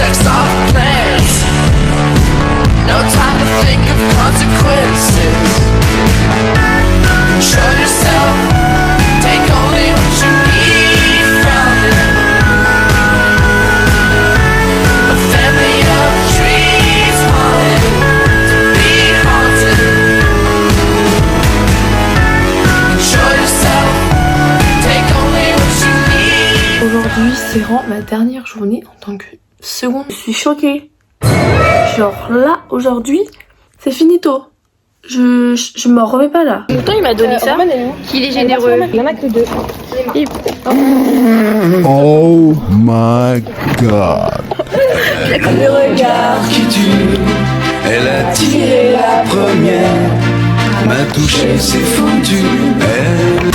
checks off plans. No time to think of consequences. Show yourself, take only what you need from it. A family of trees haunted, to be haunted. Show yourself, take only what you need. Aujourd'hui c'est vraiment ma dernière journée en tant que seconde. Je suis choquée. Genre là aujourd'hui c'est finito. Je m'en remets pas là. Pourtant il m'a donné ça, qu'il est généreux. Il y en a que 2. Oh my god. Le regard qui tue, elle a tiré la première, m'a touché, c'est foutu. Elle...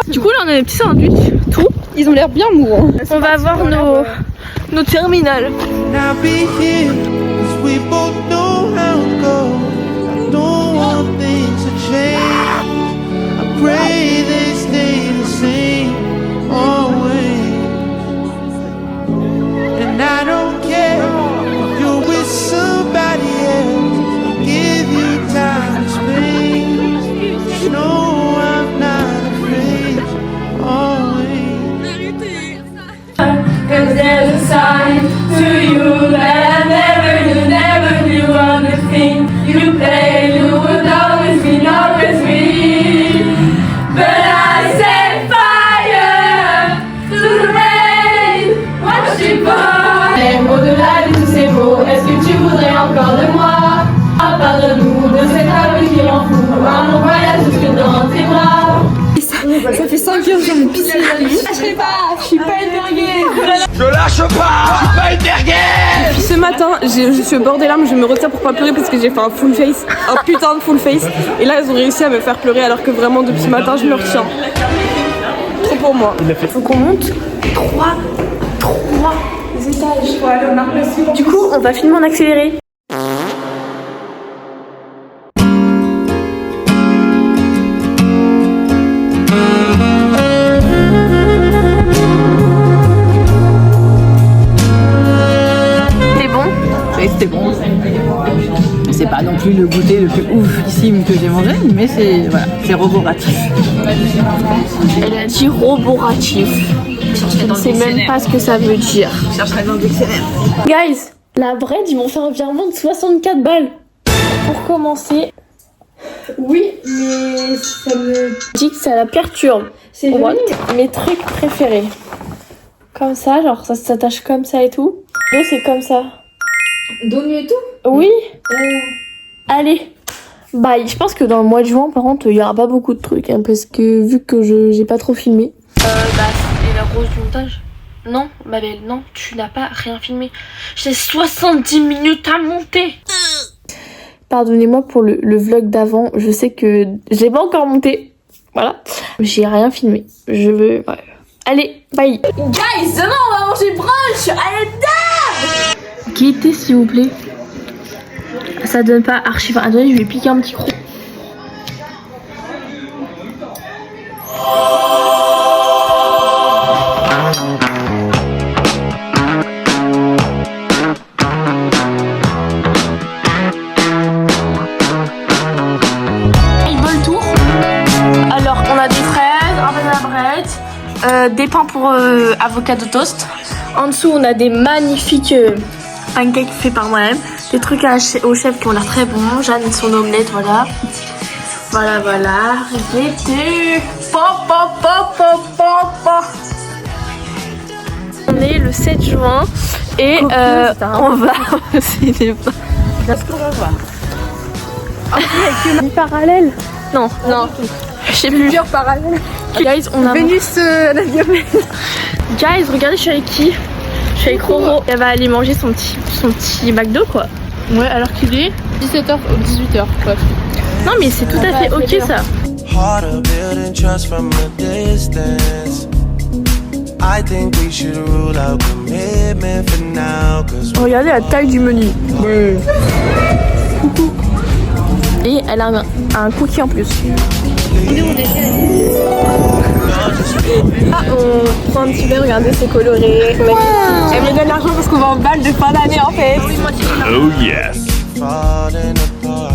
Du coup là on a des petits sandwichs, tout. Ils ont l'air bien mous. Hein. On va voir nos terminales. Now be here, 'cause we both know how it goes. I don't want things to change. I pray they stay the same, always. And I don't care if you're with somebody else. I'll give you time and space. No, I'm not afraid, always. Cause there's a sign to you that I never knew on the thing you play. You would always be me. But I set fire to the rain. Watch it burn. Et au-delà de tous ces mots, est-ce que tu voudrais encore de moi? Parle-nous de cette âme qui en fout. Un long voyage jusque dans tes bras. Ça fait 5 heures que j'en ai pissé la nuit. Je sais pas, je suis pas une merguez. Je lâche pas, je suis pas une merguez. Puis ce matin, je suis au bord des larmes, je me retiens pour pas pleurer parce que j'ai fait un full face, un putain de full face. Et là, ils ont réussi à me faire pleurer alors que vraiment depuis ce matin, je me retiens. Trop pour moi. Faut qu'on monte 3 étages. Du coup on va filmer en accéléré. C'était bon. C'est pas non plus le goûter le plus oufissime que j'ai mangé, mais c'est voilà, c'est roboratif. Elle a dit roboratif. Je ne sais même pas ce que ça veut dire. Je chercherai dans le dictionnaire. Guys, la vraie, ils m'ont fait un virement de 64 balles. Pour commencer, oui, mais ça me dit que ça la perturbe. C'est mes trucs préférés. Comme ça, genre ça s'attache comme ça et tout. Deux, c'est comme ça. Dos nu et tout? Oui. Allez. Bye. Je pense que dans le mois de juin, par contre, il y aura pas beaucoup de trucs, hein, parce que vu que j'ai pas trop filmé. Et la rose du montage. Non, ma belle, non, tu n'as pas rien filmé. J'ai 70 minutes à monter. Pardonnez-moi pour le vlog d'avant. Je sais que j'ai pas encore monté. Voilà. J'ai rien filmé. Je veux. Ouais. Allez, bye. Guys, demain on va manger brunch. Allez, dame. Gaieté s'il vous plaît. Ça donne pas archi. Enfin, attendez, je vais piquer un petit croc. Il veut le tour. Alors, on a des fraises, un peu de la brette, des pains pour avocado toast. En dessous, on a des magnifiques pancakes faits par moi-même. Des trucs au chef qui ont l'air très bons. Jeanne et son omelette, voilà. Voilà. Gaieté. On est le 7 juin et on va au cinéma. Qu'est-ce qu'on va voir? Une parallèle? Non. Je sais plus. Plusieurs parallèles. Guys, on a Vénus, la diamètre. Guys, regardez, je suis avec qui? Je suis avec Roro. Elle va aller manger son petit McDo, quoi. Ouais, alors qu'il est 17h ou 18h, bref. Non, mais c'est tout à fait ok, ça. Harder building trust from a distance. I think we should rule out commitment for now. Regardez la taille du menu. Coucou. Et elle a un cookie en plus. prends un petit verre, regardez, c'est coloré. Elle me donne l'argent parce qu'on va en bal de fin d'année en fait. Oh yes. falling apart.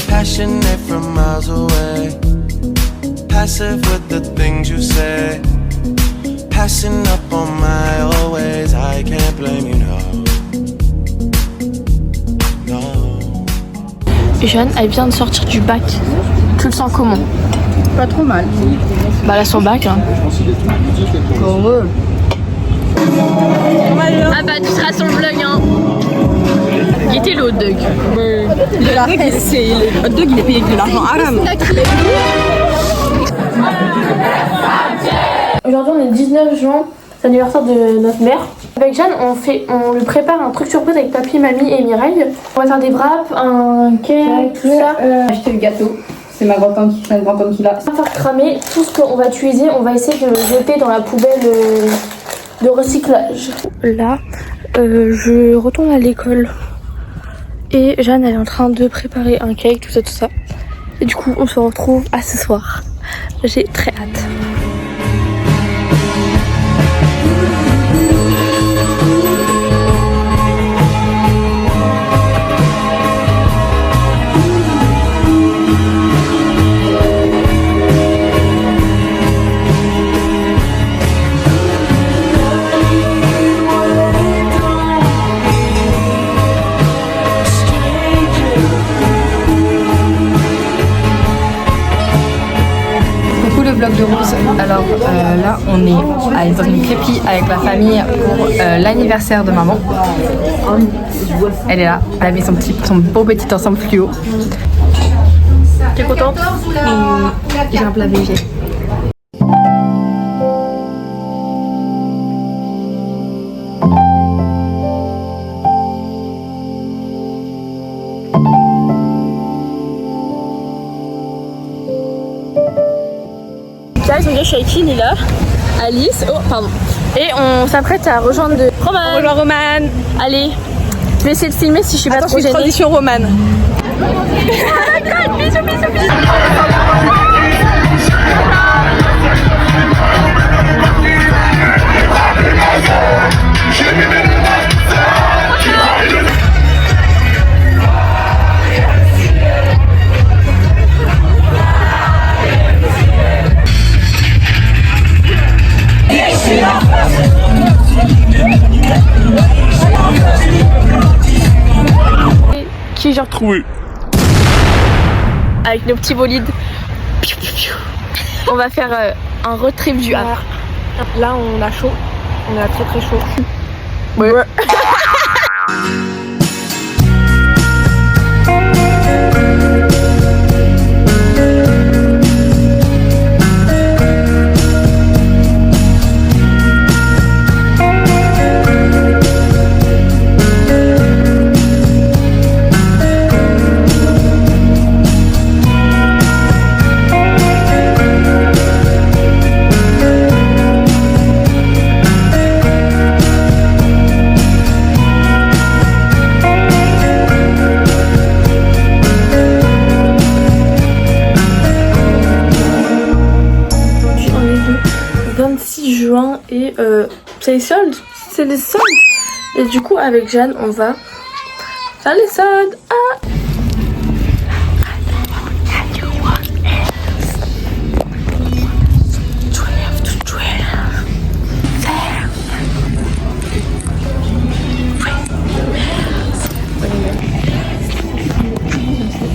Passionate from miles away, passive with the things you say, passing up on my always. I can't blame you, no. Jeanne, elle vient de sortir du bac. Tu le sens comment? Pas trop mal. Bah là son bac hein. Heureux. Ah bah tu seras sur le vlog hein. Guettez le hot dog. Le hot dog il est payé avec de l'argent haram. Aujourd'hui on est le 19 juin, c'est l'anniversaire de notre mère. Avec Jeanne on lui prépare un truc surprise avec papy, mamie et Mireille. On va faire des wraps, un cake, tout ça. Acheter le gâteau. C'est ma grand-tante qui l'a. On va faire cramer tout ce qu'on va utiliser, on va essayer de le jeter dans la poubelle de recyclage. Là, je retourne à l'école et Jeanne elle est en train de préparer un cake, tout ça. Et du coup on se retrouve à ce soir. J'ai très hâte. Vlog de Rose. Alors là on est dans une crêperie avec la famille pour l'anniversaire de maman. Elle est là, elle a mis son beau petit ensemble fluo. T'es contente? J'ai un plat végé. Son gars Shakin est là, Alice, oh pardon. Et on s'apprête à rejoindre Roman. On rejoint Roman. Allez, je vais essayer de filmer si je suis pas trop gênée. Transition Roman. Qui j'ai retrouvé avec nos petits bolides. On va faire un road trip du Havre. Là on a chaud, on a très chaud. Ouais. Et c'est les soldes. Et du coup avec Jeanne on va faire les soldes.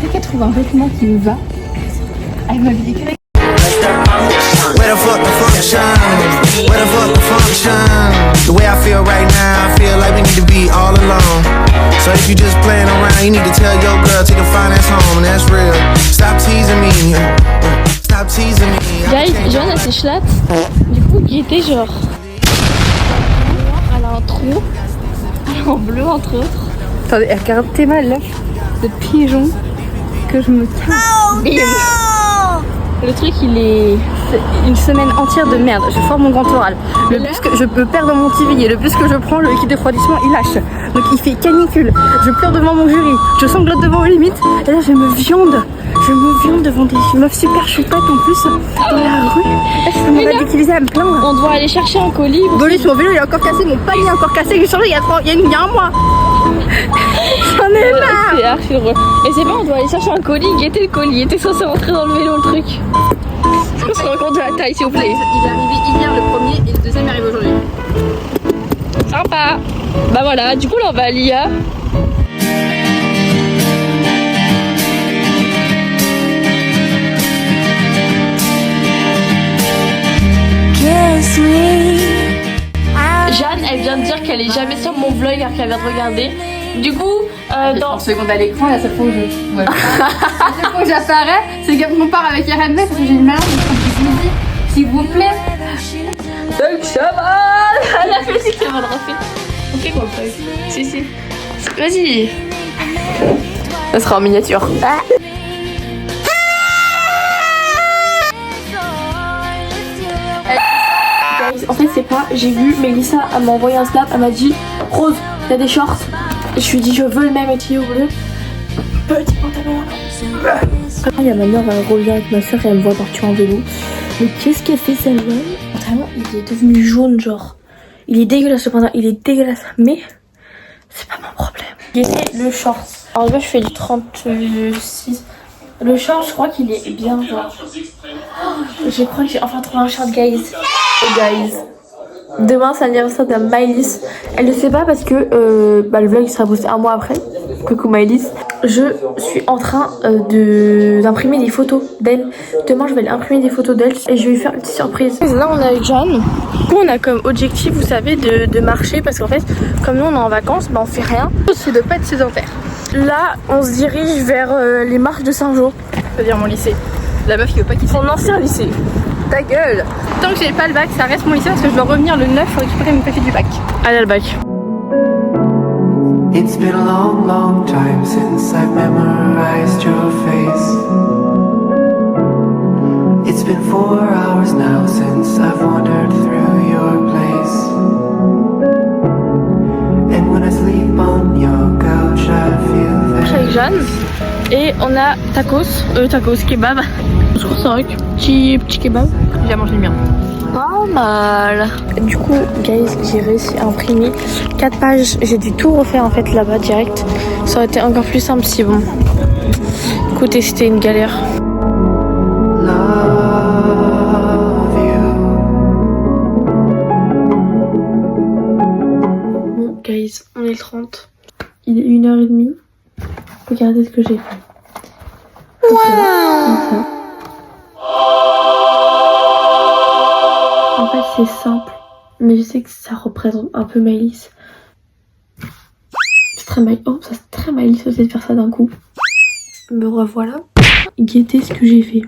Dès qu'elle trouve un vêtement qui me va, elle m'a dit que Where the fuck the function? Where the fuck the function? The way I feel right now, I feel like we need to be all alone. So if you just playing around, you need to tell your girl take a finance home, and that's real. Stop teasing me. Stop teasing me. Guys, Jeanne a ses chlattes. Du coup, qui était genre. Elle a un trou. Elle est en bleu entre autres. Attendez, regardez ma l'œuf de pigeon que je me casse. Le truc il est... C'est une semaine entière de merde, je forme mon grand oral. Le plus que je peux perdre mon TV et le plus que je prends, le liquide de refroidissement il lâche. Donc il fait canicule, je pleure devant mon jury, je sanglote devant aux limites et là je me viande. Je me viens devant des meufs super chouettes en plus dans la rue. On va d'utiliser à me plaindre. On doit aller chercher un colis. Bolis, mon vélo il est encore cassé, mon panier est encore cassé, j'ai changé il y a un mois. J'en ai marre. C'est archi drôle. Et c'est pas, on doit aller chercher un colis, guetter le colis. Il était censé rentrer dans le vélo le truc. Est-ce qu'on se rend compte de la taille s'il vous plaît? Il est arrivé hier le premier et le deuxième est arrivé aujourd'hui. Sympa. Bah voilà, du coup là on va à l'IA. Jeanne, elle vient de dire qu'elle est jamais sur mon vlog alors qu'elle vient de regarder. Du coup, dans... En seconde à l'écran, la seule fois où je... Ouais. La seule fois où j'apparais, c'est quand on part avec RMB parce que j'ai une malade. Je me dis, s'il vous plaît. Donc ça va. Elle a fait si c'est bon, on refait. On fait quoi le truc? Si. Vas-y. Ça sera en miniature. Ah. En fait c'est pas, j'ai vu Mélissa, elle m'a envoyé un snap, elle m'a dit Rose, t'as des shorts? Et je lui ai dit je veux le même étillé au bleu. Petit pantalon. Après il y a ma mère, elle revient avec ma soeur et elle me voit partir en vélo. Mais qu'est-ce qu'elle fait celle-là? Vraiment il est devenu jaune genre. Il est dégueulasse ce pantalon, il est dégueulasse. Mais c'est pas mon problème. Guettez le short. Alors moi je fais du 36. Le short je crois qu'il est bien genre. Je crois que j'ai enfin trouvé un short guys. Guys, demain c'est l'anniversaire de Maëlys. Elle ne sait pas parce que le vlog il sera posté un mois après. Coucou Maëlys. Je suis en train d'imprimer des photos d'elle. Demain je vais lui imprimer des photos d'elle et je vais lui faire une petite surprise. Là on est avec Jeanne. Du coup on a comme objectif, vous savez, de marcher parce qu'en fait comme nous on est en vacances, on fait rien. C'est de pas être sédentaire. Là on se dirige vers les marches de Saint-Jean. C'est-à-dire mon lycée. La meuf qui veut pas quitter son ancien lycée. Ta gueule! Tant que j'ai pas le bac, ça reste mon lycée parce que je dois revenir le 9 pour récupérer mon papier du bac. Allez, le bac. It's been a long, long time since I've memorized your face. It's been 4 hours now since I've wandered through your place. And when I sleep on your couch, I feel that. Je suis avec Jeanne et on a tacos kebab. Je crois que c'est un petit kebab. J'ai mangé le mien. Pas mal. Du coup, guys, j'ai réussi à imprimer 4 pages. J'ai dû tout refaire en fait là-bas direct. Ça aurait été encore plus simple si bon. Écoutez, c'était une galère. Love you. Bon, guys, on est le 30. Il est 1h30. Regardez ce que j'ai fait. En fait c'est simple, mais je sais que ça représente un peu Maëlys. C'est très Maëlys aussi de faire ça d'un coup. Me revoilà. Guettez ce que j'ai fait.